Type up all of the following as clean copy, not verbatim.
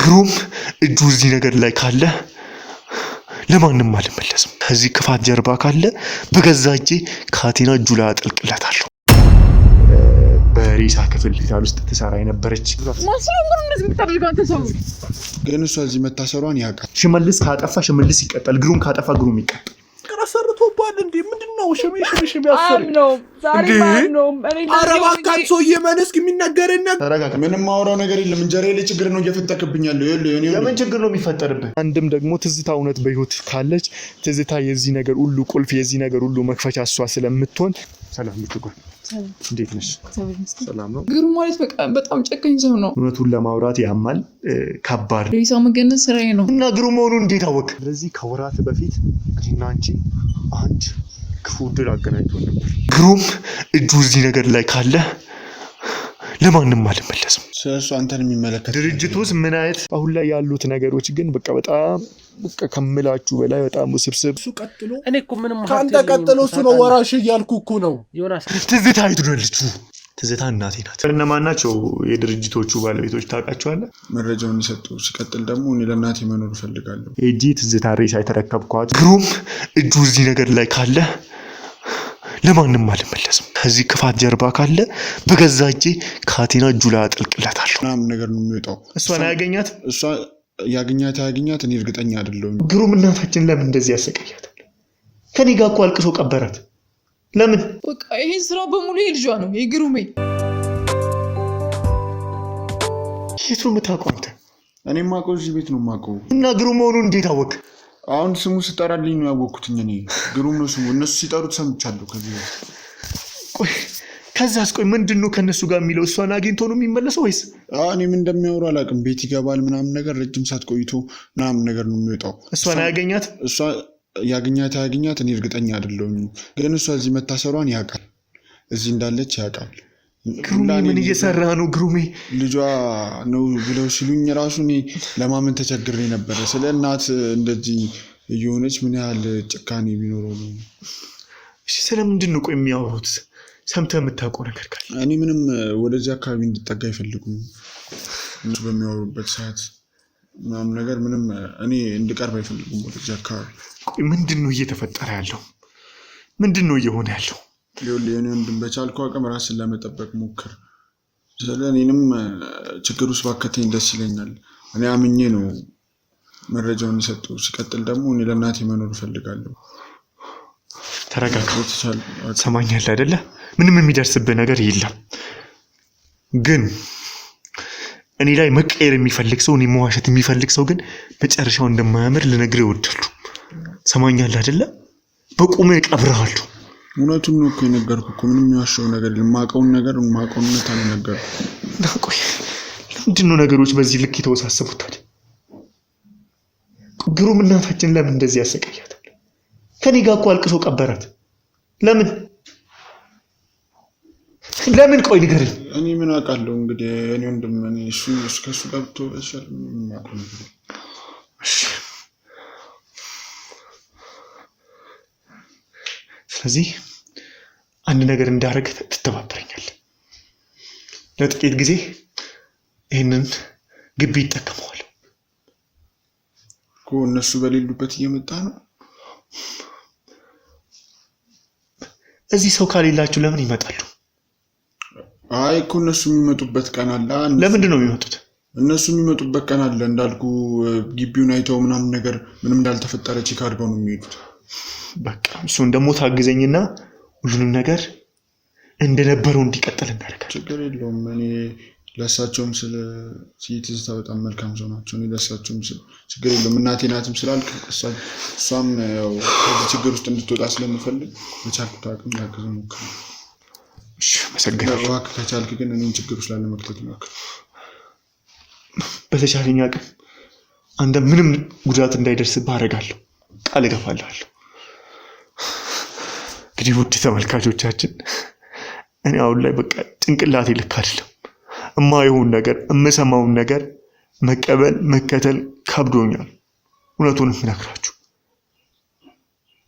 ግሩም እጁ እዚህ ነገር ላይ ካለ ለማንም አልመለስም። ከዚህ ክፋት ጀርባ ካለ በገዛ እጄ ካቴና እጁ ላይ አጥልቅላታለሁ። በሬሳ ክፍል ሆስፒታል ውስጥ ተሰራ የነበረች ማስረም እንደዚህ የምታደርገው አንተ ሰው ግን እሷ እዚህ መታሰሯን ያውቃል። ሽመልስ ካጠፋ ሽመልስ ይቀጣል፣ ግሩም ካጠፋ ግሩም ይቀጣል። ቀረሰርቶባል እንዴ ምንድነው? ሽሜሽ ያሰር ነው ዛሬ ነው እኔ አረባካት ሰውዬ ማነስክ የሚነገርና ተረጋጋ። ምንም ማውራው ነገር የለም። እንጀራዬ ላይ ችግር ነው እየፈጠረክብኝ ያለው። የምን ችግር ነው የሚፈጠርብህ? አንድም ደግሞ ትዝታ እውነት በህይወት ካለች ትዝታ የዚህ ነገር ሁሉ ቁልፍ የዚህ ነገር ሁሉ መክፈቻ እሷ ስለምትሆን ሰላም ልትጎን እንዴት ነሽ? ሰላም ነው። ግሩም ማለት በጣም ጨካኝ ሰው ነው። እውነቱን ለማውራት ያማል፣ ከባድ ሬሳ መገነዝ ስራዬ ነው እና ግሩም መሆኑን እንዴት አወቅ? ስለዚህ ከወራት በፊት እኔና አንቺ አንድ ክፉ ድል አገናኝቶን ነበር። ግሩም እጁ እዚህ ነገር ላይ ካለ ለማንም አልመለስም። ስለሱ አንተን የሚመለከት ድርጅት ውስጥ ምን አይነት አሁን ላይ ያሉት ነገሮች ግን በጣም ከምላችሁ በላይ በጣም ውስብስብ። እሱ ቀጥሎ እኔ እኮ ምንም ካንተ ቀጥሎ እሱ ነው ወራሽ እያልኩ እኮ ነው። ትዝታ አይቱነልቹ ትዝታ እናቴ ናት። እነማን ናቸው የድርጅቶቹ ባለቤቶች ታውቃቸዋለህ? መረጃውን ይሰጡ። ሲቀጥል ደግሞ እኔ ለእናቴ መኖር እፈልጋለሁ። እጂ ትዝታ ሬሳ የተረከብኳት። ግሩም እጁ እዚህ ነገር ላይ ካለ ለማንም አልመለስም። ከዚህ ክፋት ጀርባ ካለ በገዛ እጄ ካቴና እጁ ላይ አጥልቅላታለሁ። ምናምን ነገር ነው የሚወጣው። እሷን አያገኛት እሷ ያገኛት እኔ እርግጠኛ አይደለሁም። ግሩም እናታችን ለምን እንደዚህ ያሰቃያታል? ከኔ ጋር እኮ አልቅሶ ቀበራት። ለምን? በቃ ይሄን ስራ በሙሉ የልጇ ነው የግሩሜ። የቱ የምታውቀው አንተ? እኔ የማውቀው እዚህ ቤት ነው የማውቀው። እና ግሩም መሆኑን እንዴት አወቅ? አሁን ስሙ ስጠራልኝ ነው ያወቅኩትኝ። እኔ ግሩም ነው ስሙ። እነሱ ሲጠሩት ሰምቻለሁ። ከዛስ ቆይ ምንድነው ከነሱ ጋር የሚለው? እሷን አግኝቶ ነው የሚመለሰው ወይስ? እኔ ምን እንደሚያወሩ አላውቅም። ቤት ይገባል ምናምን ነገር ረጅም ሰዓት ቆይቶ ምናምን ነገር ነው የሚወጣው። እሷን አያገኛት እሷ ያገኛት እኔ እርግጠኛ አይደለሁም። ግን እሷ እዚህ መታሰሯን ያውቃል። እዚህ እንዳለች ያውቃል። ግሩሜ ምን እየሰራ ነው? ግሩሜ ልጇ ነው ብለው ሲሉኝ ራሱ እኔ ለማመን ተቸግሬ ነበር። ስለ እናት እንደዚህ እየሆነች ምን ያህል ጭካኔ ቢኖረው ነው። እሺ ስለምንድን ነው ቆይ የሚያወሩት? ሰምተህ የምታውቀው ነገር ካለ? እኔ ምንም ወደዚህ አካባቢ እንድጠጋ አይፈልጉም። እነሱ በሚያወሩበት ሰዓት ምናምን ነገር ምንም እኔ እንድቀርብ አይፈልጉም ወደዚህ አካባቢ። ቆይ ምንድን ነው እየተፈጠረ ያለው? ምንድን ነው እየሆነ ያለው? የኔ ወንድም በቻልከው አቅም ራስን ለመጠበቅ ሞክር። ስለ እኔንም ችግር ውስጥ ባከተኝ ደስ ይለኛል። እኔ አምኜ ነው መረጃውን የሰጡ። ሲቀጥል ደግሞ እኔ ለእናቴ መኖር እፈልጋለሁ። ተረጋጋ። ሰማኛለህ አይደለ? ምንም የሚደርስብህ ነገር የለም። ግን እኔ ላይ መቀየር የሚፈልግ ሰው፣ እኔ መዋሸት የሚፈልግ ሰው ግን መጨረሻው እንደማያምር ልነግርህ እወዳለሁ። ሰማኛለህ አይደለ? በቁሜ እቀብርሃለሁ። እውነቱን ነው እኮ የነገርኩህ እኮ። ምንም የሚዋሸው ነገር የለም። የማውቀውን እውነት አልነገርኩህ። ቆይ ለምንድን ነው ነገሮች በዚህ ልክ የተወሳሰቡት ታዲያ? ግሩም እናታችን ለምን እንደዚህ ያሰቃያታል? ከኔ ጋር እኮ አልቅሶ ቀበራት። ለምን? ቆይ ንገረኝ። እኔ ምን አውቃለሁ እንግዲህ እኔ ወንድም እሱ ከሱ ገብቶ እሺ ማቆም ነው። ስለዚህ አንድ ነገር እንዳደረግ ትተባበረኛለህ። ለጥቂት ጊዜ ይህንን ግቢ ይጠቀመዋል እኮ። እነሱ በሌሉበት እየመጣ ነው። እዚህ ሰው ካሌላችሁ ለምን ይመጣሉ? አይ እኮ እነሱ የሚመጡበት ቀን አለ። ለምንድን ነው የሚመጡት? እነሱ የሚመጡበት ቀን አለ እንዳልኩ። ግቢውን አይተው ምናምን ነገር ምንም እንዳልተፈጠረ ቼክ አድርገው ነው የሚሄዱት። በቃ እሱን ደግሞ ታግዘኝና ሁሉንም ነገር እንደነበረው እንዲቀጥል እናደርጋለን። ችግር የለውም። እኔ ለእሳቸውም ስለ ትዝታ በጣም መልካም ሰው ናቸው። እኔ ለእሳቸውም ችግር የለውም። እናቴ ናትም ስላልክ እሷም ያው ከዚህ ችግር ውስጥ እንድትወጣ ስለምፈልግ በቻልኩት አቅም ላግዝ ሞክር። እሺ አመሰግናለሁ። እባክህ ከቻልክ ግን እኔን ችግር ውስጥ ላለመክተት ሞክር። በተቻለኝ አቅም አንተ ምንም ጉዳት እንዳይደርስብህ አደርጋለሁ፣ ቃል እገባልሃለሁ። እንግዲህ ውድ ተመልካቾቻችን እኔ አሁን ላይ በቃ ጭንቅላቴ ልክ አይደለም። የማይሆን ነገር የምሰማውን ነገር መቀበል መከተል ከብዶኛል። እውነቱን የምነግራችሁ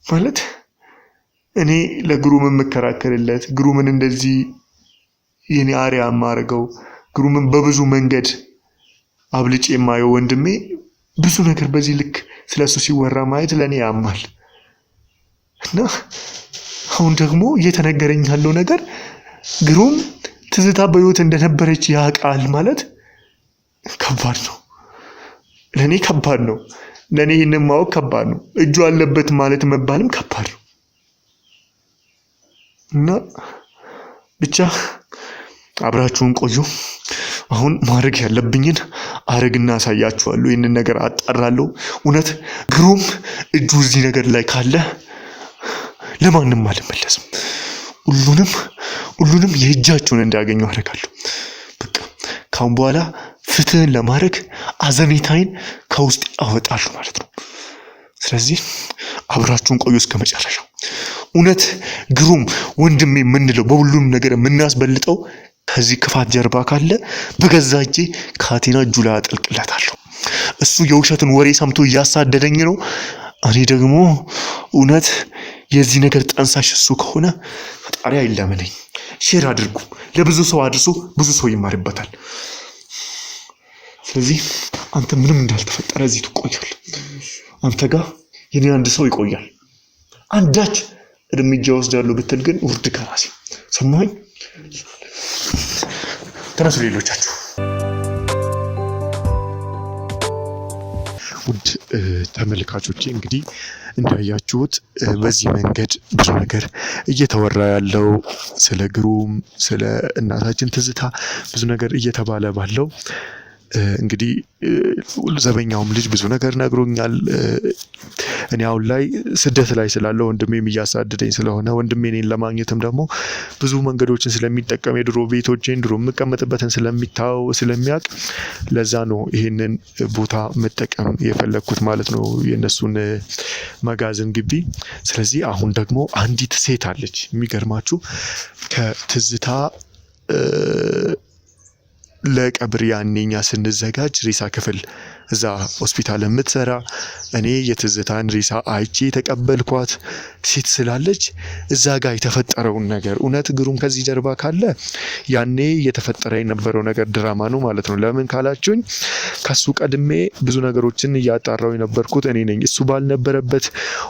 ማለት እኔ ለግሩም የምከራከርለት ግሩምን እንደዚህ የኔ አሪያ የማደርገው ግሩምን በብዙ መንገድ አብልጬ የማየው ወንድሜ ብዙ ነገር በዚህ ልክ ስለሱ ሲወራ ማየት ለኔ ያማል። እና አሁን ደግሞ እየተነገረኝ ያለው ነገር ግሩም ትዝታ በህይወት እንደነበረች ያውቃል ማለት ከባድ ነው። ለኔ ከባድ ነው። ለኔ ይህንን ማወቅ ከባድ ነው። እጁ አለበት ማለት መባልም ከባድ ነው። እና ብቻ አብራችሁን ቆዩ። አሁን ማድረግ ያለብኝን አረግና አሳያችኋለሁ። ይህንን ነገር አጣራለሁ። እውነት ግሩም እጁ እዚህ ነገር ላይ ካለ ለማንም አልመለስም። ሁሉንም የእጃቸውን እንዲያገኙ አደርጋለሁ። በቃ ካሁን በኋላ ፍትህን ለማድረግ አዘኔታይን ከውስጥ ያወጣሉ ማለት ነው። ስለዚህ አብራችሁን ቆዩ እስከ መጨረሻው። እውነት ግሩም ወንድሜ የምንለው በሁሉም ነገር የምናስበልጠው ከዚህ ክፋት ጀርባ ካለ በገዛ እጄ ካቴና እጁ ላይ አጠልቅለታለሁ። እሱ የውሸትን ወሬ ሰምቶ እያሳደደኝ ነው። እኔ ደግሞ እውነት የዚህ ነገር ጠንሳሽ እሱ ከሆነ ፈጣሪ አይለመነኝ። ሼር አድርጉ፣ ለብዙ ሰው አድርሶ ብዙ ሰው ይማርበታል። ስለዚህ አንተ ምንም እንዳልተፈጠረ እዚህ ትቆያለህ። አንተ ጋር የኔ አንድ ሰው ይቆያል። አንዳች እርምጃ ወስዳለሁ ብትል ግን ውርድ ከራሴ ሰማኝ። ተነሱ ሌሎቻችሁ። ውድ ተመልካቾቼ እንግዲህ እንዳያችሁት በዚህ መንገድ ብዙ ነገር እየተወራ ያለው ስለ ግሩም ስለ እናታችን ትዝታ ብዙ ነገር እየተባለ ባለው እንግዲህ ዘበኛውም ልጅ ብዙ ነገር ነግሮኛል። እኔ አሁን ላይ ስደት ላይ ስላለው ወንድሜም እያሳደደኝ ስለሆነ ወንድሜ እኔን ለማግኘትም ደግሞ ብዙ መንገዶችን ስለሚጠቀም የድሮ ቤቶችን ድሮ የምቀመጥበትን ስለሚያውቅ ለዛ ነው ይሄንን ቦታ መጠቀም የፈለግኩት ማለት ነው፣ የነሱን መጋዘን ግቢ። ስለዚህ አሁን ደግሞ አንዲት ሴት አለች። የሚገርማችሁ ከትዝታ ለቀብር ያኔኛ ስንዘጋጅ ሬሳ ክፍል እዛ ሆስፒታል የምትሰራ እኔ የትዝታን ሬሳ አይቼ የተቀበልኳት ሴት ስላለች እዛ ጋር የተፈጠረውን ነገር እውነት ግሩም ከዚህ ጀርባ ካለ ያኔ የተፈጠረ የነበረው ነገር ድራማ ነው ማለት ነው። ለምን ካላችሁኝ ከሱ ቀድሜ ብዙ ነገሮችን እያጣራው የነበርኩት እኔ ነኝ። እሱ ባልነበረበት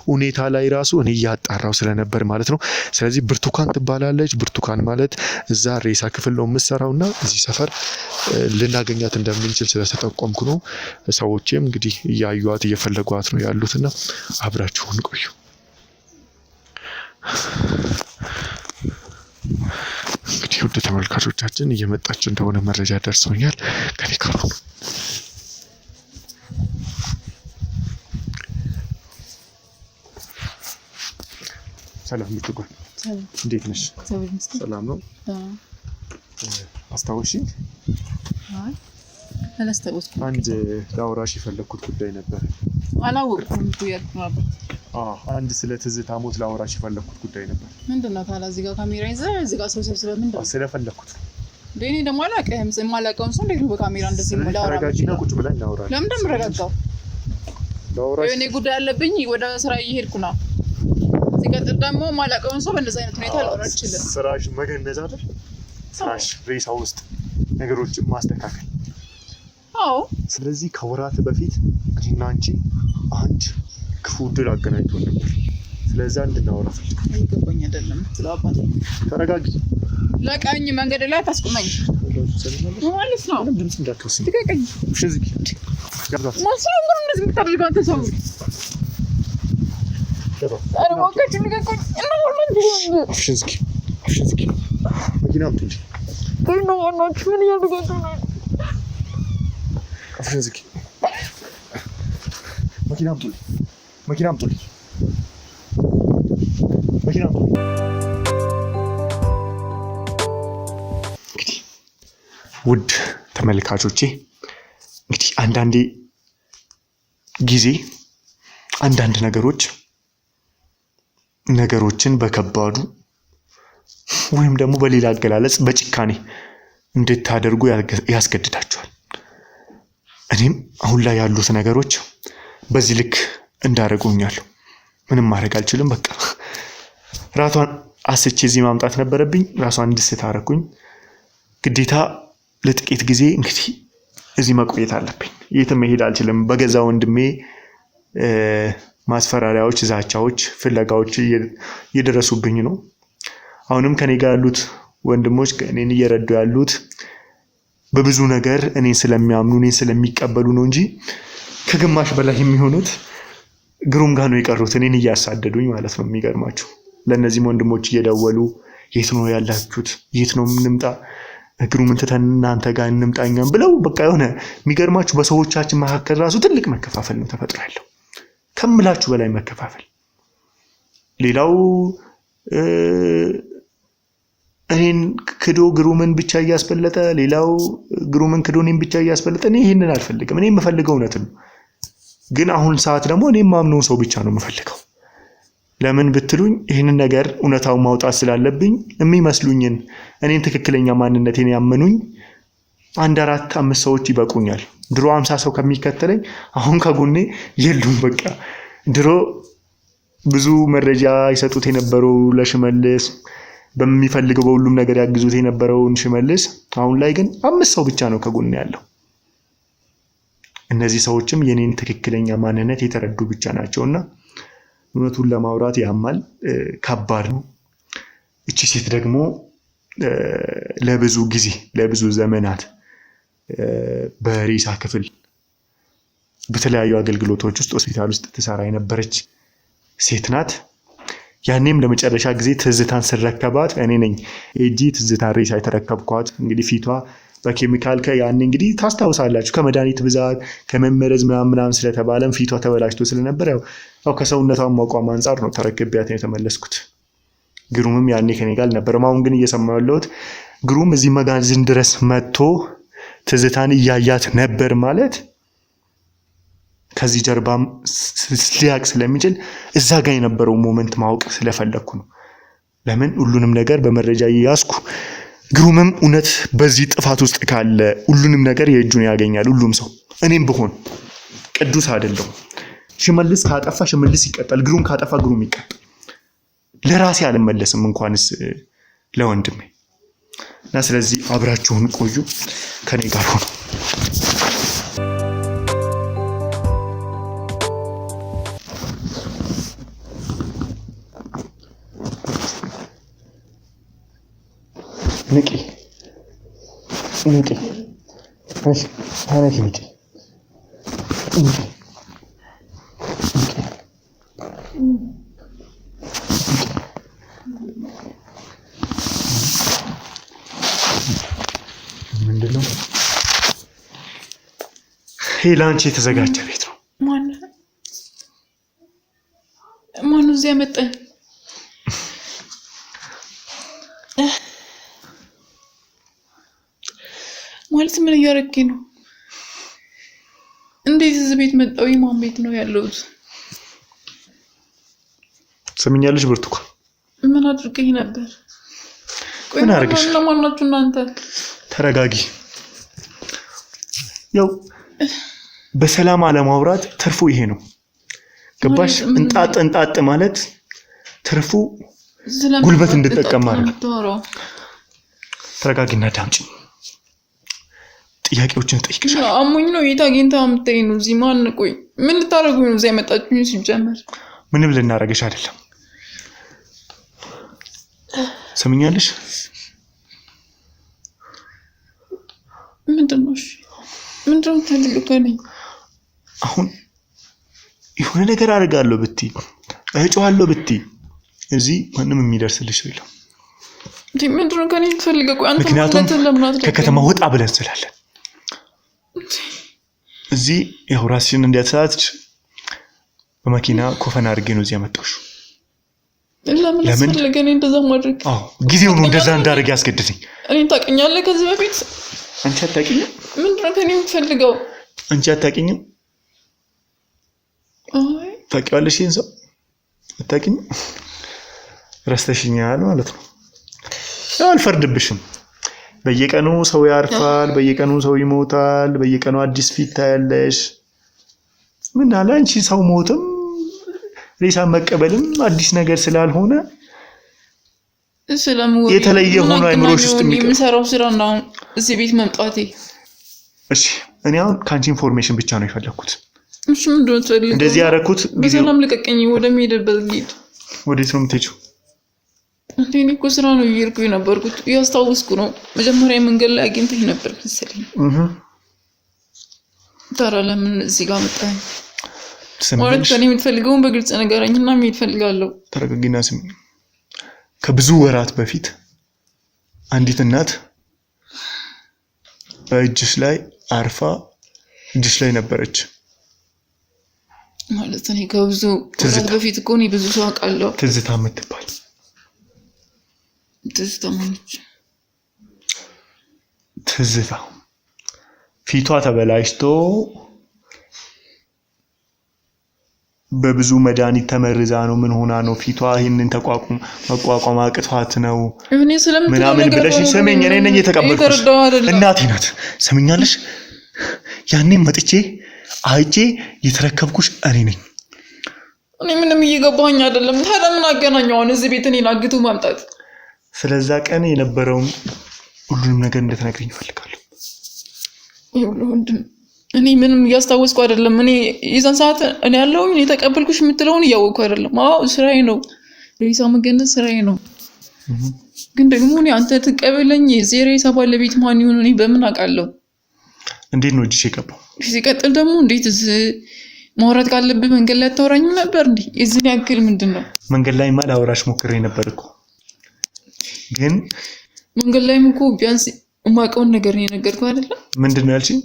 ሁኔታ ላይ ራሱ እኔ እያጣራው ስለነበር ማለት ነው። ስለዚህ ብርቱካን ትባላለች። ብርቱካን ማለት እዛ ሬሳ ክፍል ነው የምትሰራውና እዚህ ሰፈር ልናገኛት እንደምንችል ስለተጠቆምኩ ነው። ሰዎችም እንግዲህ እያዩዋት እየፈለጓት ነው ያሉትና አብራችሁን ቆዩ። እንግዲህ ውድ ተመልካቾቻችን እየመጣች እንደሆነ መረጃ ደርሶኛል። ከኔ ጋር ነው። ሰላም ብትጓል፣ እንዴት ነሽ? ሰላም ነው። አስታውሽኝ? አይ አላስታውስኩም። አንድ ላውራሽ የፈለኩት ጉዳይ ነበር። አላወቅኩም እኮ ያልኩ ነበር። አንድ ስለ ትዝታ ሞት ላውራሽ የፈለኩት ጉዳይ ነበር። ምንድነው ታዲያ? እዚህ ጋር ካሜራ ይዘህ እዚህ ጋር ሰው ሰብስበህ ምንድነው? ስለፈለኩት እኔ ደግሞ አላውቅም። የማላውቀውን ሰው እንዴት ነው በካሜራ እንደዚህ የምለው? ተረጋጊና ቁጭ ብለን እናወራለን። ለምን እንደምረጋጋው? ላውራሽ እኔ ጉዳይ አለብኝ፣ ወደ ስራ እየሄድኩ ነው። ሲቀጥል ደግሞ የማላውቀውን ሰው በእንደዚህ አይነት ሁኔታ ላወራ አልችልም። ስራሽ መገነዝ አይደል? ስራሽ ሬሳ ውስጥ ነገሮችን ማስተካከል። አዎ። ስለዚህ ከወራት በፊት እኔና አንቺ አንድ ክፉ ድል አገናኝቶ ነበር። ስለዚህ እንድናወራ ፈልጋለሁ። አይገባኝ አይደለም ትለው አባቴ። ተረጋጊ። ለቀኝ መንገድ ላይ ታስቆመኝ ማለት ነው። ምንም ድምፅ እንዳትወስኝ። ትቀቀኝ። እሺ ዝጊ። ገብቷል። ማስረም ግን እንደዚህ የምታደርገው አንተ ሰው። ኧረ እባክህ ንገረኝ። አፍሽን ዝጊ። አፍሽን ዝጊ። መኪና አምጡልኝ። ከእነ ዋናችሁ ምን እያደረጋችሁ ነው? አፍሽን ዝጊ። መኪና አምጡልኝ። መኪና አምጡልኝ። መኪና አምጡልኝ። እንግዲህ ውድ ተመልካቾቼ እንግዲህ አንዳንዴ ጊዜ አንዳንድ ነገሮችን በከባዱ ወይም ደግሞ በሌላ አገላለጽ በጭካኔ እንድታደርጉ ያስገድዳቸዋል። እኔም አሁን ላይ ያሉት ነገሮች በዚህ ልክ እንዳደረጉኛለሁ። ምንም ማድረግ አልችልም። በቃ ራሷን አስቼ እዚህ ማምጣት ነበረብኝ። ራሷን እንድስት አደረኩኝ። ግዴታ ለጥቂት ጊዜ እንግዲህ እዚህ መቆየት አለብኝ። የትም መሄድ አልችልም። በገዛ ወንድሜ ማስፈራሪያዎች፣ ዛቻዎች፣ ፍለጋዎች እየደረሱብኝ ነው። አሁንም ከኔ ጋር ያሉት ወንድሞች እኔን እየረዱ ያሉት በብዙ ነገር እኔን ስለሚያምኑ እኔን ስለሚቀበሉ ነው እንጂ ከግማሽ በላይ የሚሆኑት ግሩም ጋር ነው የቀሩት፣ እኔን እያሳደዱኝ ማለት ነው። የሚገርማችሁ ለእነዚህም ወንድሞች እየደወሉ የት ነው ያላችሁት? የት ነው የምንምጣ? ግሩምን ትተን እናንተ ጋር እንምጣኛም ብለው በቃ የሆነ የሚገርማችሁ በሰዎቻችን መካከል ራሱ ትልቅ መከፋፈል ነው ተፈጥሮ ያለው፣ ከምላችሁ በላይ መከፋፈል። ሌላው እኔን ክዶ ግሩምን ብቻ እያስበለጠ፣ ሌላው ግሩምን ክዶ እኔን ብቻ እያስበለጠ። እኔ ይሄንን አልፈልግም። እኔ የምፈልገው እውነት ነው። ግን አሁን ሰዓት ደግሞ እኔ የማምነው ሰው ብቻ ነው የምፈልገው። ለምን ብትሉኝ ይህንን ነገር እውነታውን ማውጣት ስላለብኝ የሚመስሉኝን እኔን ትክክለኛ ማንነቴን ያመኑኝ 1 4 5 ሰዎች ይበቁኛል። ድሮ 50 ሰው ከሚከተለኝ አሁን ከጎኔ የሉም። በቃ ድሮ ብዙ መረጃ ይሰጡት የነበረው ለሽመልስ በሚፈልገው በሁሉም ነገር ያግዙት የነበረውን ሽመልስ አሁን ላይ ግን 5 ሰው ብቻ ነው ከጎኔ ያለው። እነዚህ ሰዎችም የኔን ትክክለኛ ማንነት የተረዱ ብቻ ናቸውና እውነቱን ለማውራት ያማል፣ ከባድ ነው። እቺ ሴት ደግሞ ለብዙ ጊዜ ለብዙ ዘመናት በሬሳ ክፍል በተለያዩ አገልግሎቶች ውስጥ ሆስፒታል ውስጥ ትሰራ የነበረች ሴት ናት። ያኔም ለመጨረሻ ጊዜ ትዝታን ስረከባት እኔ ነኝ እጂ ትዝታን ሬሳ የተረከብኳት። እንግዲህ ፊቷ በኬሚካል ያኔ እንግዲህ ታስታውሳላችሁ ከመድኃኒት ብዛት ከመመረዝ ምናምን ስለተባለም ፊቷ ተበላሽቶ ስለነበር ያው ከሰውነቷም አቋም አንፃር ነው ተረክቢያት የተመለስኩት። ግሩምም ያኔ ከኔ ጋር አልነበረም። አሁን ግን እየሰማሁ ያለሁት ግሩም እዚህ መጋዘን ድረስ መጥቶ ትዝታን እያያት ነበር ማለት ከዚህ ጀርባም ሊያቅ ስለሚችል እዛ ጋር የነበረው ሞመንት ማወቅ ስለፈለኩ ነው። ለምን ሁሉንም ነገር በመረጃ እያስኩ ግሩምም እውነት በዚህ ጥፋት ውስጥ ካለ ሁሉንም ነገር የእጁን ያገኛል። ሁሉም ሰው እኔም ብሆን ቅዱስ አይደለም። ሽመልስ ካጠፋ ሽመልስ ይቀጣል፣ ግሩም ካጠፋ ግሩም ይቀጣል። ለራሴ አልመለስም እንኳንስ ለወንድሜ። እና ስለዚህ አብራችሁን ቆዩ፣ ከኔ ጋር ሆኖ ንቂ እሺ ታነቂ ንቂ ምንድነው? ይሄ ላንቺ የተዘጋጀ ቤት ነው። ማነው እዚህ ያመጣኝ? ማለት ምን እያደረግኝ ነው? እንዴት እዚህ ቤት መጣሁ? የማን ቤት ነው ያለሁት? ሰምኛለሽ ብርቱካን? ምን አድርገኝ ነበር? ምን አድርገሽ? ለማን ናችሁ እናንተ? ተረጋጊ። ያው በሰላም አለማውራት ትርፉ ይሄ ነው። ገባሽ? እንጣጥ ማለት ትርፉ ጉልበት እንድጠቀም ማለት ነው። ተረጋጊና ዳምጪ። ጥያቄዎችን ጠይቅሻለሁ። አሞኝ ነው የታገኝታ አምጥተኝ ነው እዚህ። ማን ቆይ ምን ልታረጉኝ ነው እዚህ ያመጣችሁኝ? ሲጀመር ምንም ልናረግሽ አይደለም። ሰምኛለሽ? ምንድነው? እሺ ምንድነው ታልልከኝ? አሁን የሆነ ነገር አደርጋለሁ ብትይ እጮሃለሁ ብትይ እዚህ ምንም የሚደርስልሽ ሰው የለም። ምንድነው ከኔ የምትፈልገው? ቆይ አንተ ምክንያቱም ለምን ከከተማ ወጣ ብለን ስላለን እዚህ ያው ራስሽን እንዲያሳትች በመኪና ኮፈን አድርጌ ነው እዚህ ያመጣሁሽ። ለምን ስለገኔ እንደዛ ማድረግ? አዎ ጊዜው ነው እንደዛ እንዳደርግ ያስገድደኝ። እኔን ታውቂኛለህ ከዚህ በፊት? አንቺ አታውቂኝም? ምንድነው ከኔ የምትፈልገው? አንቺ አታውቂኝም? አይ ታውቂዋለሽ ይሄን ሰው? አታውቂኝም? ረስተሽኛል ማለት ነው። አልፈርድብሽም። በየቀኑ ሰው ያርፋል፣ በየቀኑ ሰው ይሞታል፣ በየቀኑ አዲስ ፊት ታያለሽ። ምን አለ አንቺ ሰው ሞትም ሬሳ መቀበልም አዲስ ነገር ስላልሆነ የተለየ ሆኖ አይምሮሽ ውስጥ የሚሰራው ስራ ነው እዚህ ቤት መምጣቴ። እሺ እኔ አሁን ካንቺ ኢንፎርሜሽን ብቻ ነው የፈለኩት። እሺ ምንድን ነው ትፈልጊው? እንደዚህ ያደረኩት በሰላም ልቀቀኝ። ወደሚሄድበት ልሂድ። ወዴት ነው የምትሄጂው? እኔ እኮ ስራ ነው እየሄድኩ የነበርኩት። ያስታውስኩ ነው መጀመሪያ መንገድ ላይ አግኝተኝ ነበር መሰለኝ። ታዲያ ለምን እዚህ ጋር መጣህ? ማለት ከእኔ የምትፈልገውን በግልጽ ንገረኝና መሄድ እፈልጋለሁ። ተረጋጊና ስሚ። ከብዙ ወራት በፊት አንዲት እናት በእጅሽ ላይ አርፋ እጅሽ ላይ ነበረች ማለት እኔ ከብዙ ወራት በፊት እኮ እኔ ብዙ ሰው አውቃለሁ። ትዝታ የምትባል ትዝታ ማነች? ትዝታ ፊቷ ተበላሽቶ በብዙ መድኃኒት ተመርዛ ነው። ምን ሆና ነው ፊቷ ይሄንን መቋቋም አቅቷት ነው ምናምን ብለሽ ስሚኝ። እኔ ነኝ የተቀበልኩሽ። እናቴ ናት። ስሚኛለሽ? ያኔም መጥቼ አይቼ የተረከብኩሽ እኔ ነኝ። እኔ ምንም እየገባኝ አይደለም። ታዲያ ምን አገናኘው እዚህ ቤት እኔን አግቶ ማምጣት? ስለዛ ቀን የነበረውን ሁሉንም ነገር እንድትነግሪኝ እፈልጋለሁ። እኔ ምንም እያስታወስኩ አይደለም። እኔ የዛን ሰዓት እኔ ያለውኝ እኔ ተቀበልኩሽ የምትለውን እያወቅኩ አይደለም። አዎ ስራዬ ነው፣ ሬሳ መገነዝ ስራዬ ነው። ግን ደግሞ እኔ አንተ ትቀበለኝ የዚህ ሬሳ ባለቤት ማን ይሁን እኔ በምን አውቃለሁ? እንዴት ነው እጅሽ የገባው? ሲቀጥል ደግሞ እንዴት ማውራት ካለብህ መንገድ ላይ አታወራኝም ነበር እንዴ? እዚህ ያክል ምንድነው? መንገድ ላይ ማል አውራሽ ሞክሬ ነበር እኮ። ግን መንገድ ላይም እኮ ቢያንስ የማውቀውን ነገር ነው የነገርኩህ አይደለም? ምንድነው ያልሽኝ?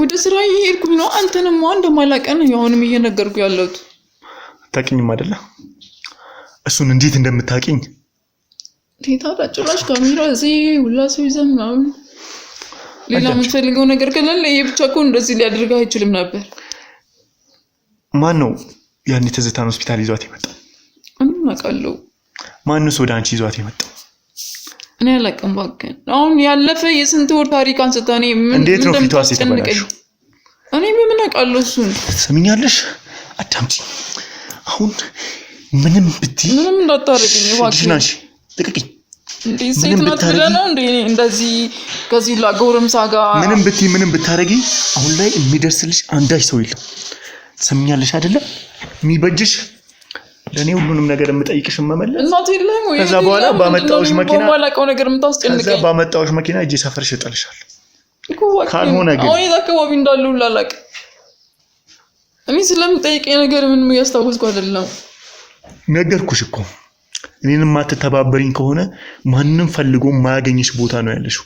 ወደ ስራ እየሄድኩኝ ነው። አንተንም እንደማላቀን አሁንም እየነገርኩህ ያለሁት። አታውቂኝም አይደለ? እሱን እንዴት እንደምታውቂኝ ታዲያ ጭራሽ ካሜራ እዚህ ሁላ ሰው ይዘህ ምናምን ሌላ የምትፈልገው ነገር ከሌለ ይሄ ብቻ እኮ እንደዚህ ሊያደርግ አይችልም ነበር። ማን ነው ያኔ ትዝታን ሆስፒታል ይዟት የመጣው? እኔ አውቃለሁ። ማንስ ወደ አንቺ ይዟት የመጣው? እኔ አላውቅም እባክህ። አሁን ያለፈ የስንት ወር ታሪክ አንስታኔ እንዴት ነው ፊቷስ የተበላሸው? እኔ ምን አውቃለሁ እሱን። ሰምኛለሽ? አዳምጪ። አሁን ምንም ብትይ ምንም እንዳታረግኝ እባክህ። ናሽ ልቀቂኝ። ሴት ናት ብለህ ነው እንዴ እንደዚህ ከዚህ ላጎረምሳ ጋር ምንም ብታረጊ አሁን ላይ የሚደርስልሽ አንዳች ሰው የለም። ሰምኛለሽ አይደለ? የሚበጅሽ ለኔ ሁሉንም ነገር የምጠይቅሽ መመለስ እናት የለም ወይ? ከዛ በኋላ ባመጣውሽ መኪና ባላቀው ነገር የምታስጨንቀኝ ከዛ ባመጣውሽ መኪና እጄ ሰፈርሽ እጠልሻለሁ። ካልሆነ ግን አሁን አካባቢ እንዳለው ላላቅ እኔ ስለምጠይቀኝ ነገር ምንም ያስታውስኩ አይደለም። ነገርኩሽ እኮ እኔንም ማትተባበሪኝ ከሆነ ማንንም ፈልጎ ማያገኝሽ ቦታ ነው ያለሽው።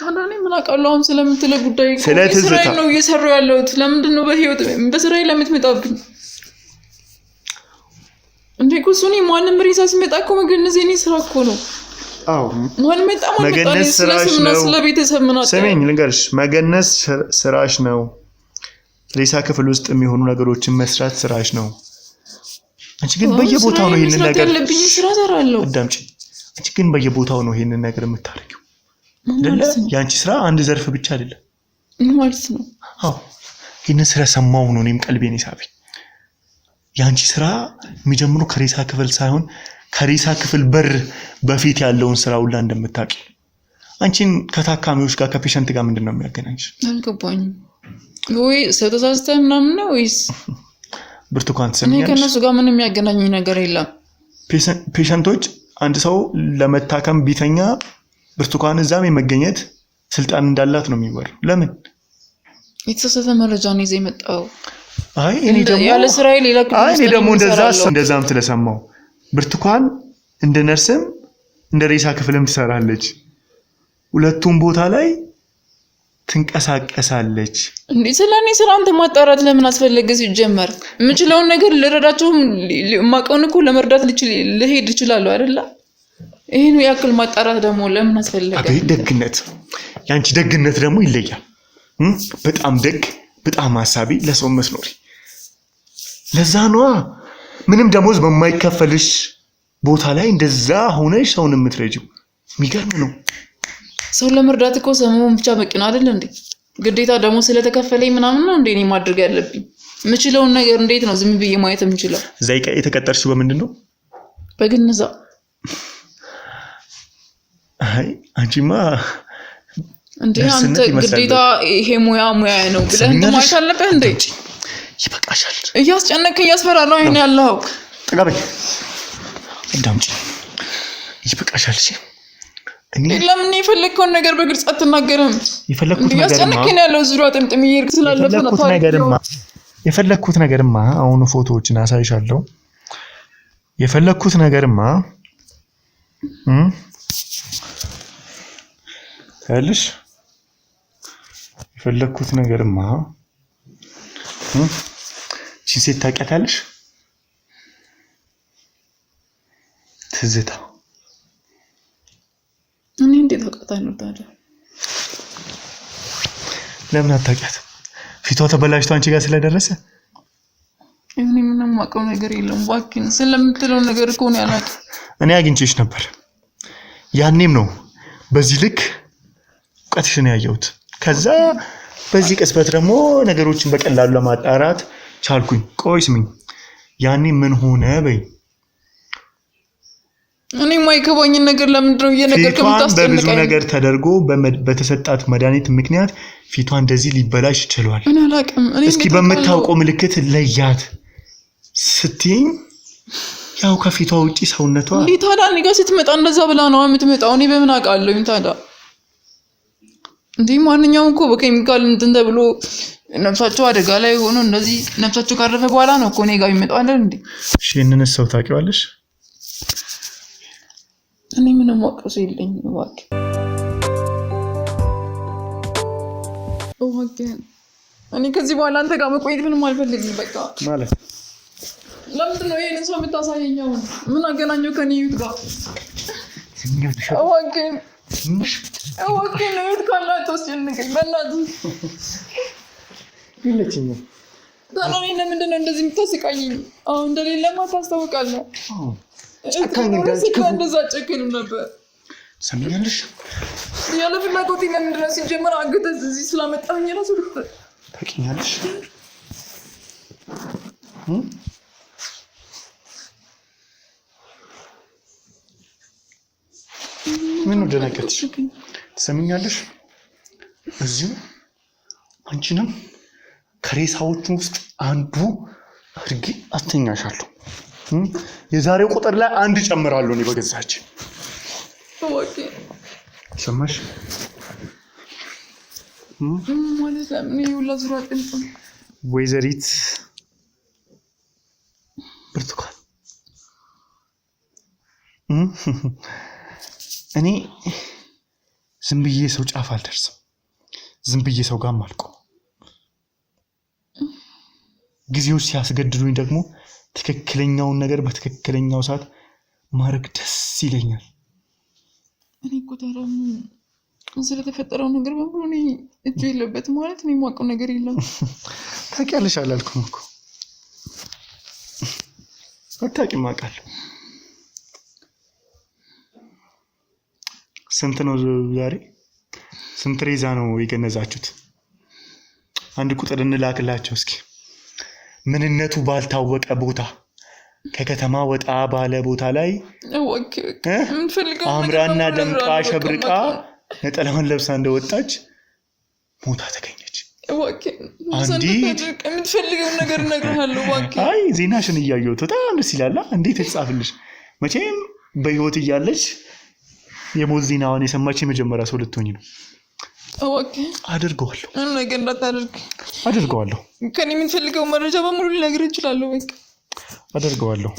ታዲያ ምን አውቃለሁ አሁን ስለምትለው ጉዳይ ስራዬ ነው እየሰራሁ ያለሁት። ለምንድን ነው በህይወት በስራዬ ለምትመጣብኝ እንዴ? ኩሱኒ ማንም ሬሳ ሲመጣ እኮ መገነዝ የኔ ስራ እኮ ነው። አዎ ማንም መጣ መገነዝ ስራሽ ነው። ስለቤተሰብ ምን አጣ? ስሚኝ ልንገርሽ፣ መገነዝ ስራሽ ነው። ሬሳ ክፍል ውስጥ የሚሆኑ ነገሮችን መስራት ስራሽ ነው። አንቺ ግን በየቦታው ነው ይሄንን ነገር ያለብኝ ስራ ሰራለሁ። አዳምጪ። አንቺ ግን በየቦታው ነው ይሄንን ነገር የምታደርጊው አይደለ? ያንቺ ስራ አንድ ዘርፍ ብቻ አይደለም ማለት ነው። አዎ ይሄንን ስራ ሰማው ነው እኔም ቀልቤን ይሳበኝ። ያንቺ ስራ የሚጀምረው ከሬሳ ክፍል ሳይሆን ከሬሳ ክፍል በር በፊት ያለውን ስራ ሁላ እንደምታውቂ። አንቺን ከታካሚዎች ጋር ከፔሸንት ጋር ምንድነው የሚያገናኝሽ? አልገባኝም። ወይ ተሳስተህ ምናምን ነው ወይስ? ብርቱካን ትሰሚያለሽ? እኔ ከነሱ ጋር ምንም የሚያገናኝ ነገር የለም። ፔሸንቶች አንድ ሰው ለመታከም ቢተኛ ብርቱካን እዛም የመገኘት ስልጣን እንዳላት ነው የሚወራው። ለምን? የተሳሳተ መረጃ ነው ይዘህ የመጣው። አይ እኔ ደግሞ እንደዛም ስለሰማው ብርቱካን እንደ ነርስም እንደ ሬሳ ክፍልም ትሰራለች። ሁለቱም ቦታ ላይ ትንቀሳቀሳለች። እንዴ ስለኔ ስራ አንተ ማጣራት ለምን አስፈለገ? ሲጀመር የምችለውን ነገር ልረዳቸውም ማቀውን እኮ ለመርዳት ልሄድ ይችላል አይደለ? ይሄን ያክል ማጣራት ደግሞ ለምን አስፈለገ? አቤት ደግነት! ያንቺ ደግነት ደግሞ ይለያል። በጣም ደግ፣ በጣም አሳቢ፣ ለሰው መስኖሪ። ለዛ ነው ምንም ደሞዝ በማይከፈልሽ ቦታ ላይ እንደዛ ሆነሽ ሰውን የምትረጂው። የሚገርም ነው። ሰው ለመርዳት እኮ ሰሞኑን ብቻ በቂ ነው አይደል እንዴ? ግዴታ ደግሞ ስለተከፈለኝ ምናምን ነው እንዴ እኔ ማድረግ ያለብኝ? የምችለውን ነገር እንዴት ነው ዝም ብዬ ማየት የምችለው? ዘይቃ የተቀጠርሽው በምንድን ነው? በግንዛ። አይ አንቺማ እንዴ አንተ ግዴታ ይሄ ሙያ ነው ብለህ እንደማይት አለበት እንዴ? ይበቃሻል። እያስጨነቀኝ እያስፈራራኝ ነው ያለው። ጠጋበኝ እንዳምጪ ይበቃሻል። እሺ እኔ ለምን የፈለከውን ነገር በግልጽ አትናገርም? እያስጨነቀኝ ያለው ዙሪያ ጥምጥም ይርክ ስላለፈ ነው የፈለኩት ነገርማ አሁን ፎቶዎችን አሳይሻለሁ። የፈለኩት ነገርማ ታልሽ የፈለኩት ነገርማ ሴት ታውቂያታለሽ? ትዝታ እኔ እንዴት አውቃታለሁ ታዲያ? ለምን አታውቂያት? ፊቷ ተበላሽቶ አንቺ ጋር ስለደረሰ እኔ ምንም አውቀው ነገር የለም። እባክህን ስለምትለው ነገር እኮ ነው ያላውቅ። እኔ አግኝቼሽ ነበር። ያኔም ነው በዚህ ልክ እውቀትሽን ያየሁት። ከዛ በዚህ ቅጽበት ደግሞ ነገሮችን በቀላሉ ለማጣራት ቻልኩኝ። ቆይ ስሚኝ፣ ያኔ ምን ሆነ በይ። እኔ የማይገባኝ ነገር ለምንድን ነው እየነገርከኝ የምታስጨንቀኝ? በብዙ ነገር ተደርጎ በተሰጣት መድኃኒት ምክንያት ፊቷ እንደዚህ ሊበላሽ ይችላል። እኔ አላውቅም። እስኪ በመታወቀው ምልክት ለያት ስትይኝ ያው ከፊቷ ውጪ ሰውነቷ ታዲያ እኔ ጋር ስትመጣ እንደዛ ብላ ነው የምትመጣው። እኔ በምን አውቃለሁ ታዲያ? እንዴ ማንኛውም እኮ በኬሚካል እንትን ተብሎ ነፍሳቸው አደጋ ላይ ሆኖ እንደዚህ ነፍሳቸው ካረፈ በኋላ ነው እኮ እኔ ጋር የሚመጣው አይደል እንዴ? እሺ እነሱ ሰው ታውቂዋለሽ? እኔ ምንም አውቀው የለኝም። እባክህ እኔ ከዚህ በኋላ አንተ ጋር መቆየት ምንም አልፈልግም። በቃ ማለት ለምንድን ነው ይሄንን ሰው የምታሳየኝ? ምን አገናኘው ከኔ ህይወት ጋር? እባክህ ነው ካላት አስጨንቀኝ በእናትህ። ይለችኝ ታዲያ ለምንድን ነው እንደዚህ የምታስቃኝ? አሁን እንደሌለማ ታስታውቃለህ። እንደዛ ጨክንም ነበር። ሰምኛለሽ? ያለ ፍላጎቴ ለምንድን ነው ሲጀመር አንገተህ እዚህ ስላመጣኸኝ እራሱ ታውቂኛለሽ? ምን ነው ደነገጥሽ? ትሰምኛለሽ? እዚሁ አንቺንም ከሬሳዎቹ ውስጥ አንዱ አድርጌ አስተኛሻለሁ። የዛሬው ቁጥር ላይ አንድ ጨምራለሁ እኔ በገዛች። ሰማሽ? ማለት ለምን ይውላ ዙራ ጥንጥም ወይዘሪት ብርቱካን እኔ ዝም ብዬ ሰው ጫፍ አልደርስም። ዝም ብዬ ሰው ጋር አልቆም። ጊዜዎች ሲያስገድዱኝ ደግሞ ትክክለኛውን ነገር በትክክለኛው ሰዓት ማድረግ ደስ ይለኛል። እኔ እኮ ታዲያ ስለተፈጠረው ነገር በሙሉ እኔ እጁ የለበትም ማለት እኔ የማውቀው ነገር የለም። ታውቂያለሽ አላልኩም እኮ አታውቂም፣ አውቃለሁ። ስንት ነው ዛሬ? ስንት ሬዛ ነው የገነዛችሁት? አንድ ቁጥር እንላክላቸው እስኪ። ምንነቱ ባልታወቀ ቦታ ከከተማ ወጣ ባለ ቦታ ላይ አምራና ደምቃ ሸብርቃ ነጠላዋን ለብሳ እንደወጣች ሞታ ተገኘች። አንዲት የምትፈልገው ነገር እነግርሃለሁ። እባክህ አይ ዜናሽን እያየሁት በጣም ደስ ይላል። እንዴት ተጻፍልሽ? መቼም በህይወት እያለች የሞት ዜናዋን የሰማች የመጀመሪያ ሰው ልትሆኚ ነው። እባክህ አድርገዋለሁ። ምንም ነገር እንዳታደርግ። አድርገዋለሁ። ከኔ የምትፈልገው መረጃ በሙሉ ልነግርህ እችላለሁ። በቃ አድርገዋለሁ።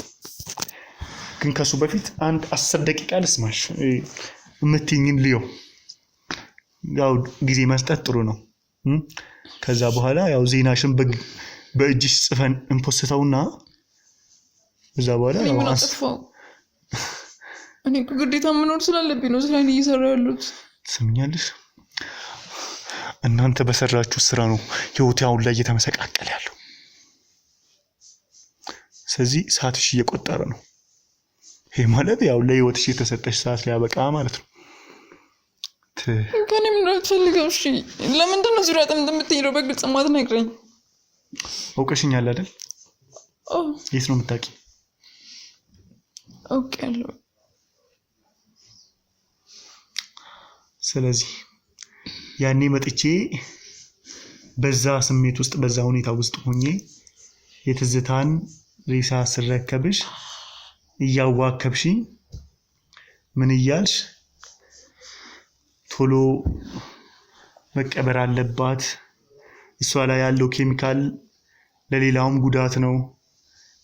ግን ከሱ በፊት አንድ 10 ደቂቃ ልስማሽ። የምትይኝን ልየው። ያው ጊዜ መስጠት ጥሩ ነው። ከዛ በኋላ ያው ዜናሽን በእጅሽ ጽፈን እንፖስተውና እዛ በኋላ ያው አጥፋው። እኔ ግዴታ መኖር ስላለብኝ ነው ስራዬን እየሰራሁ ያለሁት። ትሰምኛለሽ? እናንተ በሰራችሁ ስራ ነው ህይወቴ አሁን ላይ እየተመሰቃቀለ ያለው። ስለዚህ ሰዓትሽ እየቆጠረ ነው። ይሄ ማለት ያው ለህይወትሽ የተሰጠሽ ሰዓት ሊያበቃ ማለት ነው። ከኔ ምን ነው የምትፈልገው? እሺ ለምንድን ነው ዙሪያ ጥምጥም የምትሄደው? በግልጽ ማትነግረኝ? አውቀሽኛል አይደል? የት ነው የምታውቂ? አውቃለሁ። ስለዚህ ያኔ መጥቼ በዛ ስሜት ውስጥ በዛ ሁኔታ ውስጥ ሆኜ የትዝታን ሬሳ ስረከብሽ እያዋከብሽኝ ምን እያልሽ ቶሎ መቀበር አለባት እሷ ላይ ያለው ኬሚካል ለሌላውም ጉዳት ነው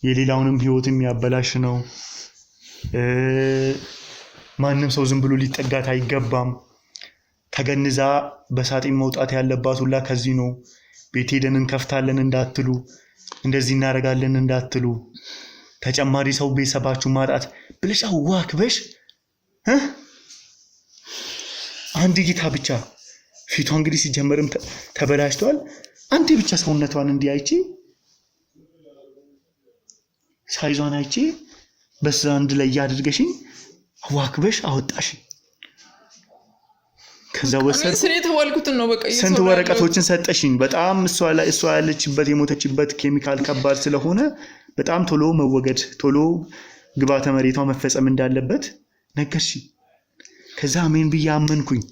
የሌላውንም ህይወትም ያበላሽ ነው ማንንም ሰው ዝም ብሎ ሊጠጋት አይገባም ተገንዛ በሳጥን መውጣት ያለባት ሁላ ከዚህ ነው ቤት ሄደን እንከፍታለን እንዳትሉ እንደዚህ እናረጋለን እንዳትሉ ተጨማሪ ሰው ቤተሰባችሁ ማጣት ብለሽ አዋክበሽ አንድ ጌታ ብቻ ፊቷ እንግዲህ ሲጀመርም ተበላሽቷል አንዴ ብቻ ሰውነቷን እንዲያይጪ ሳይዟን አይጪ በዛ አንድ ላይ ያድርገሽኝ አዋክበሽ አወጣሽ ከዛ ወሰድ ስለ ተዋልኩትን ነው በቃ ስንት ወረቀቶችን ሰጠሽኝ በጣም እሷ ያለችበት የሞተችበት ኬሚካል ከባድ ስለሆነ በጣም ቶሎ መወገድ ቶሎ ግባተ መሬቷ መፈጸም እንዳለበት ነገርሽኝ ከዛ አሜን ብዬ አመንኩኝ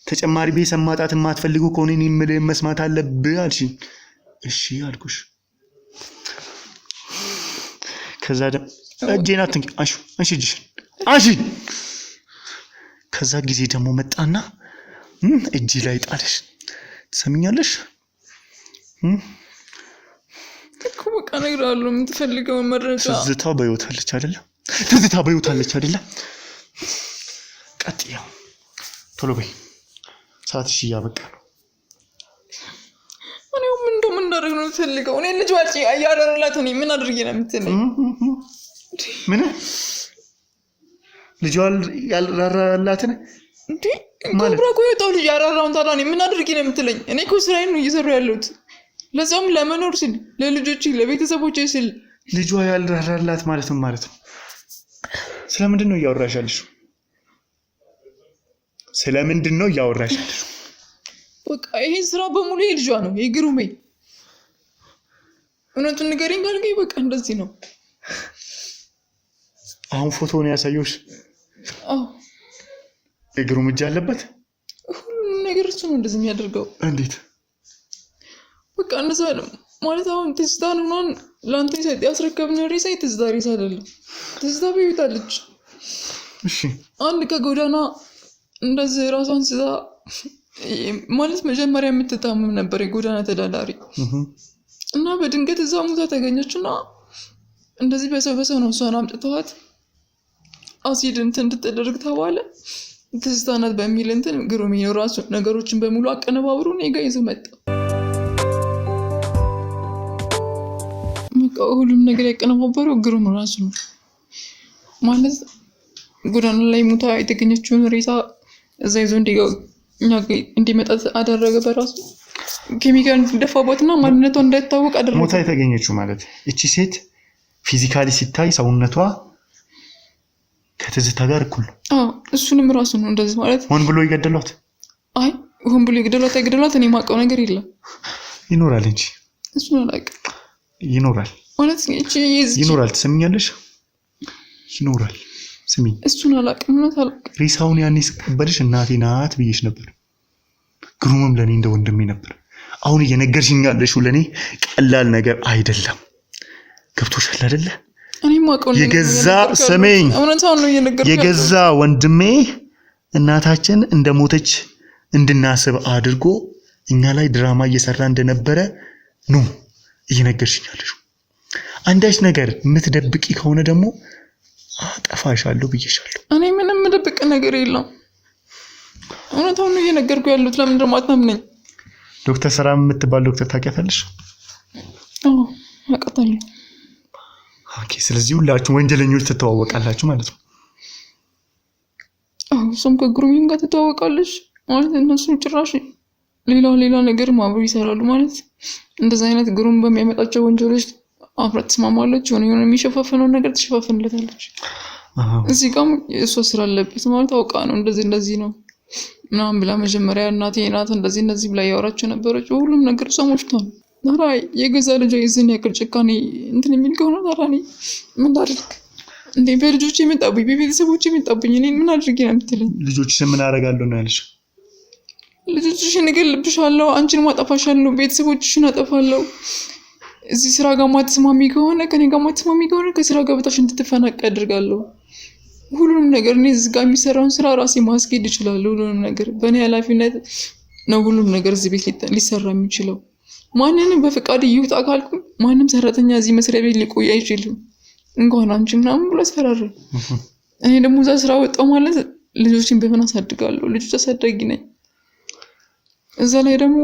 ተጨማሪ ቤተሰብ ማጣት የማትፈልጉ ከሆነ እኔ ምንም መስማት አለብህ አልሽኝ እሺ አልኩሽ ከዛ እጄን አትንኪ አንሺ እጅሽን አንሺ ከዛ ጊዜ ደግሞ መጣና እጅ ላይ ጣለሽ ትሰሚኛለሽ እኮ በቃ ነግራለሁ የምትፈልገው መረጃ ትዝታ በህይወት አለች አይደለ ቀጥያው ቶሎ በይ ሰዓትሽ እያበቃ ነው እኔው ምን እንዳደርግ ነው የምትፈልገው እኔ ልጅ ዋጪ አያረረላት እኔ ምን አድርጌ ነው የምትለኝ ምን ልጅ ያልራራላትን እንዴ ኮብራ እኮ የወጣው ልጅ ያራራውን ታዲያ እኔ ምን አድርጌ ነው የምትለኝ እኔ እኮ ስራዬን ነው እየሰራሁ ያለሁት ለዛውም ለመኖር ስል ለልጆቼ ለቤተሰቦቼ ስል ልጇ ያልራራላት ማለት ነው ስለምንድን ነው እያወራሻለሽ በቃ ይሄ ስራ በሙሉ የልጇ ነው የግሩሜ እውነቱን ንገሪኝ ካልከኝ በቃ እንደዚህ ነው አሁን ፎቶውን ያሳየውሽ የግሩም እጅ አለበት ሁሉ ነገር እሱ ነው እንደዚህ የሚያደርገው እንዴት በቃ እንደዛ ማለት አሁን ትዝታን ሆኖን ላንተ ያስረከብነው ሬሳ ትዝታ ሬሳ አይደለም ትዝታ በህይወት አለች እሺ አንድ ከጎዳና እንደዚህ ራሷን ስዛ ማለት መጀመሪያ የምትታመም ነበር የጎዳና ተዳዳሪ እና በድንገት እዛ ሞታ ተገኘችና እንደዚህ በሰው ነው እሷን አምጥተዋት አሲድ እንድትደረግ ተባለ ትዝታ ናት በሚል ግሩሜ ነው ራሱ ነገሮችን በሙሉ አቀነባብሮ ነው ይዞ መጣ ሁሉም ነገር ያቀነባበረው ግሩም ራሱ ነው ማለት ጎዳና ላይ ሞታ የተገኘችውን ሬሳ እዛ ይዞ እንዲመጣ አደረገ በራሱ ኬሚካል እንደደፋባትና ማንነቷ እንዳይታወቅ አደረገ ሞታ የተገኘችው ማለት እቺ ሴት ፊዚካሊ ሲታይ ሰውነቷ ከትዝታ ጋር እኩል ነው እሱንም ራሱ ነው እንደዚህ ማለት ሆን ብሎ ይገደሏት ሆን ብሎ ይገደሏት እኔ ማውቀው ነገር የለም ይኖራል እንጂ እሱን አላውቅም ይኖራል ማለት እቺ ይኖራል ትሰሚኛለሽ ይኖራል ስሚ እሱን አላውቅም ሬሳውን ያኔ ስቀበልሽ እናቴ ናት ብዬሽ ነበር ግሩምም ለኔ እንደ ወንድሜ ነበር አሁን እየነገርሽኝ ያለሽው ለኔ ቀላል ነገር አይደለም ገብቶሻል አይደለ እኔ ማውቀው የገዛ ሰሜን እውነታው ነው እየነገርኩ የገዛ ወንድሜ እናታችን እንደሞተች እንድናስብ አድርጎ እኛ ላይ ድራማ እየሰራ እንደነበረ ነው እየነገርሽኝ ያለሽው አንዳች ነገር የምትደብቂ ከሆነ ደግሞ አጠፋሻለሁ ብዬሻለሁ እኔ ምንም ምደብቅ ነገር የለም እውነታው ነው እየነገርኩ ያለሁት ለምን እንደማታምነኝ ዶክተር ሰላም የምትባል ዶክተር ታውቂያታለሽ አውቃታለሁ ኦኬ ስለዚህ ሁላችሁ ወንጀለኞች ትተዋወቃላችሁ ማለት ነው እሱም ከግሩሜም ጋር ትተዋወቃለች ማለት እነሱ ጭራሽ ሌላ ነገር ማብሩ ይሰራሉ ማለት እንደዛ አይነት ግሩም በሚያመጣቸው ወንጀሎች አፍራት ተስማማለች ሆነ የሚሸፋፈነው ነገር ትሸፋፈንለታለች እዚህ ጋር እሷ ስራ አለበት ማለት አውቃ ነው እንደዚህ ነው ምናምን ብላ መጀመሪያ እናቴ ናት እንደዚህ ብላ ያወራቸው ነበረች ሁሉም ነገር እሷ ሞሽቷል ታዲያ የገዛ ልጇ የዝን ያክል ጭካኔ የሚል ከሆነ ታዲያ እኔ ምን ላድርግ እንዴ በልጆቼ የመጣብኝ በቤተሰቦቼ የመጣብኝ እኔ ምን አድርጌ ነው የምትለኝ ልጆችሽ ምን አደርጋለሁ ነው ያለሽ ልጆችሽን እገልብሻለሁ፣ አንቺን ማጠፋሻለሁ፣ ቤተሰቦችሽን አጠፋለሁ። እዚህ ስራ ጋር ማትስማሚ ከሆነ ከኔ ጋር ማትስማሚ ከሆነ ከስራ ገበታሽ እንድትፈናቀይ አደርጋለሁ። ሁሉንም ነገር እኔ እዚህ ጋር የሚሰራውን ስራ ራሴ ማስኬድ እችላለሁ። ሁሉንም ነገር በእኔ ኃላፊነት ነው። ሁሉም ነገር እዚህ ቤት ሊሰራ የሚችለው ማንንም በፈቃድ ይውጣ ካልኩ ማንም ሰራተኛ እዚህ መስሪያ ቤት ሊቆይ አይችልም። እንኳን አንቺ ምናምን ብሎ አስፈራራ። እኔ ደግሞ እዛ ስራ ወጣሁ ማለት ልጆችን በምን አሳድጋለሁ? ልጆች አሳዳጊ ነኝ። እዛ ላይ ደግሞ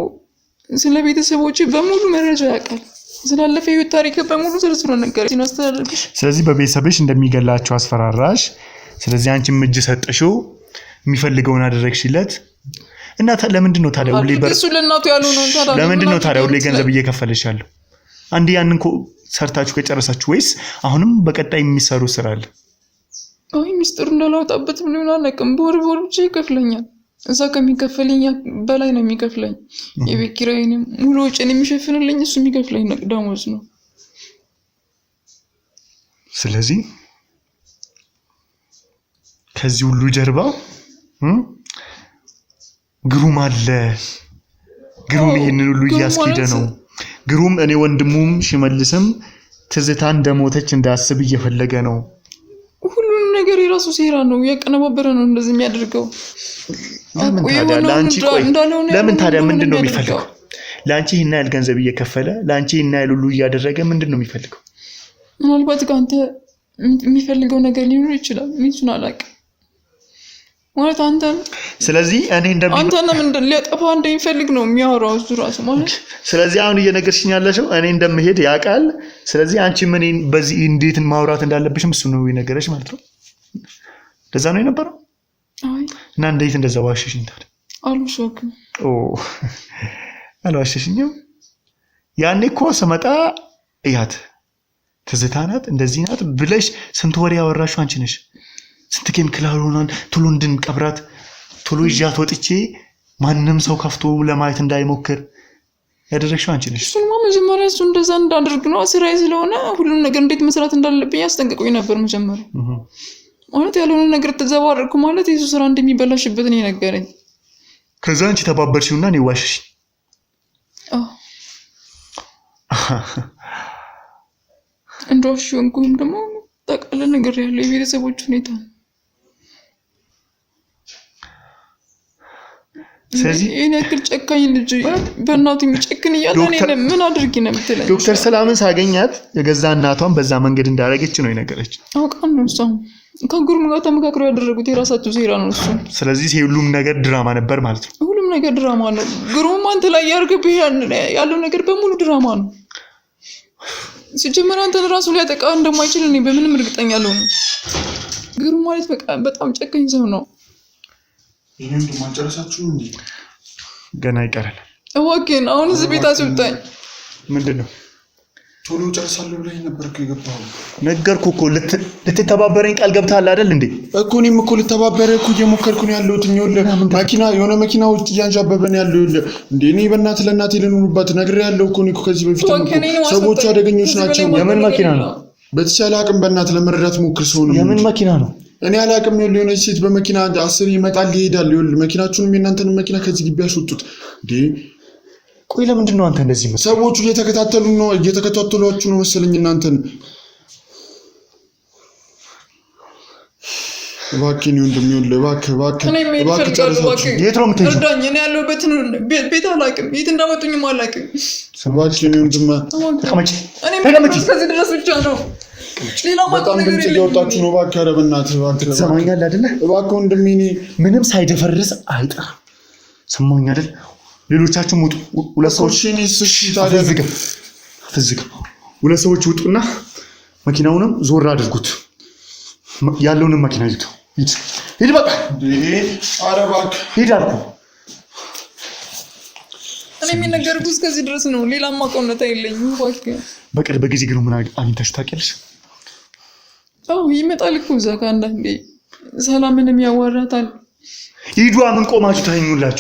ስለ ቤተሰቦቼ በሙሉ መረጃ ያውቃል። ስላለፈ ህይወት ታሪክ በሙሉ ዝርዝር ነገር ሲናስተላልፍሽ። ስለዚህ በቤተሰብሽ እንደሚገላቸው አስፈራራሽ። ስለዚህ አንቺም እጅ ሰጠሽው፣ የሚፈልገውን አደረግሽለት እና ለምንድን ነው ታዲያ ሁሌ እሱ ለእናቱ ያለው ነው ታዲያ ለምንድን ነው ታዲያ ሁሌ ገንዘብ እየከፈለሽ ያለው? አንዴ ያንን ሰርታችሁ ከጨረሳችሁ ወይስ አሁንም በቀጣይ የሚሰሩ ስራ አለ? አይ ሚስጥር እንዳላወጣበት ምን ይሆናል አላውቅም። በወር ብቻ ይከፍለኛል። እዛ ከሚከፈለኝ በላይ ነው የሚከፍለኝ። የቤት ኪራይንም ሙሉ ወጪን የሚሸፍንልኝ እሱ የሚከፍለኝ ደሞዝ ነው። ስለዚህ ከዚህ ሁሉ ጀርባ ግሩም አለ። ግሩም ይሄንን ሁሉ እያስኬደ ነው። ግሩም እኔ ወንድሙም ሽመልስም ትዝታ እንደሞተች እንዳስብ እየፈለገ ነው። ሁሉንም ነገር የራሱ ሴራ ነው፣ ያቀነባበረ ነው እንደዚህ የሚያደርገው። ለምን ታዲያ ምንድን ነው የሚፈልገው? ለአንቺ ይህን ያህል ገንዘብ እየከፈለ ለአንቺ ይህን ያህል ሁሉ እያደረገ ምንድን ነው የሚፈልገው? ምናልባት ከአንተ የሚፈልገው ነገር ሊኖር ይችላል። እሱን አላውቅም ማለት አንተ። ስለዚህ እኔ አንተና ምንድን ሊያጠፋ እንደሚፈልግ ነው የሚያወራው እሱ ራሱ ማለት። ስለዚህ አሁን እየነገርሽኝ ያለሽው እኔ እንደምሄድ ያውቃል። ስለዚህ አንቺ ምን በዚህ እንዴት ማውራት እንዳለብሽም እሱ ነው የነገረሽ ማለት ነው። እንደዛ ነው የነበረው። አይ እና እንዴት እንደዛ ዋሽሽኝ ታዲያ? አልዋሸሁም። አልዋሸሽኝም። ያኔ እኮ ስመጣ እያት ትዝታ ናት እንደዚህ ናት ብለሽ ስንት ወሬ ያወራሽው አንቺ ነሽ። ስንት ኬሚካል ሆናል ቶሎ እንድንቀብራት ቶሎ ይዣት ወጥቼ ማንንም ሰው ከፍቶ ለማየት እንዳይሞክር ያደረግሽው አንቺ ነሽ። እሱማ መጀመሪያ እሱ እንደዛ እንዳደርግ ነው ስራዬ ስለሆነ ሁሉም ነገር እንዴት መስራት እንዳለብኝ ያስጠንቅቁኝ ነበር መጀመሪያ። ማለት ያልሆነ ነገር ተዘባረኩ ማለት የሱ ስራ እንደሚበላሽበት ነው የነገረኝ። ከዛ አንቺ ተባበርሽውና እኔ ዋሽሽ። እንደዋሽው እንኳን ደግሞ ጠቅላላ ነገር ያለው የቤተሰቦች ሁኔታ ነው። ስለዚህ እኔ ያክል ጨካኝ ልጅ በእናቱ የሚጨክን እያለ እኔ ምን አድርጊ ነው የምትለኝ? ዶክተር ሰላምን ሳገኛት የገዛ እናቷን በዛ መንገድ እንዳደረገች ነው የነገረች። አውቃለሁ ነው እሷ ከጉሩም ጋር ተመካክረው ያደረጉት የራሳቸው ሴራ ነው እሱ። ስለዚህ ሁሉም ነገር ድራማ ነበር ማለት ነው። ሁሉም ነገር ድራማ ነው። ጉሩም አንተ ላይ ያርግብህ ያለው ነገር በሙሉ ድራማ ነው። ሲጀመር አንተን ራሱ ሊያጠቃ እንደማይችል እኔ በምንም እርግጠኛ አልሆንም። ጉሩም ማለት በቃ በጣም ጨካኝ ሰው ነው። ይሄን እንደማጨረሳችሁ እንዴ? ገና ይቀራል። እባክህን አሁን እዚህ ቤት አስወጣኝ። ምንድነው? ቶሎ ጨርሳለሁ ብለህ ነበር እኮ የገባኸው። ነገርኩህ እኮ ልትተባበረኝ ቃል ገብተሃል አይደል እንዴ? እኮ እኔም እኮ ልተባበረ እኮ እየሞከርኩ ነው ያለሁት። መኪና የሆነ መኪና ውስጥ እያንዣበበን ያለው እንዴ? እኔ በእናትህ ለእናቴ ልኑርባት ነግሬሃለሁ እኮ እኔ ከዚህ በፊት ሰዎቹ አደገኞች ናቸው። የምን መኪና ነው? በተቻለ አቅም በእናትህ ለመረዳት ሞክር። ሰው ነው። የምን መኪና ነው? እኔ አላቅም። የሆነች ሴት በመኪና 10 ይመጣል ይሄዳል። መኪናችሁንም የእናንተን መኪና ከዚህ ግቢ ያስወጡት እንዴ? ቆይ ለምንድን ነው አንተ እንደዚህ መሰለኝ? ሰዎቹ እየተከታተሏችሁ ነው መሰለኝ እናንተን። እባክህ ነው እንደሚሆን እባክህ ጨርሳችሁ። የት ነው የምትሄጂው? እርዳኝ። እኔ ያለሁበትን ቤት አላውቅም። የት እንዳመጡኝም አላውቅም። እባክህ ነው ተቀመጪ። እስከዚህ ድረስ ብቻ ነው። ሌላ በጣም ድምጽ እያወጣችሁ ነው። እባክህ ኧረ በእናትህ እባክህ ሰማኛል አይደለ? እባክህ ወንድሜ ምንም ሳይደፈርስ አይጠራም። ሰማኝ አይደል? ሌሎቻችሁም ውጡ። ሁለት ሰዎች ሁለት ሰዎች ውጡና መኪናውንም ዞር አድርጉት። ያለውንም መኪና ይዙ። ሂድ በቃ። ኧረ እባክህ ሂድ አልኩህ። እኔ የሚነገርኩህ እስከዚህ ድረስ ነው። ሌላ ማቆነታ የለኝም። እባክህ በቅርብ ጊዜ ግን ምን አግኝተሽ ታውቂያለሽ? አዎ ይመጣል እኮ እዛ ከአንዳንዴ ሰላምንም ያዋራታል። ሂዱ። ምን ቆማችሁ ታኙላችሁ?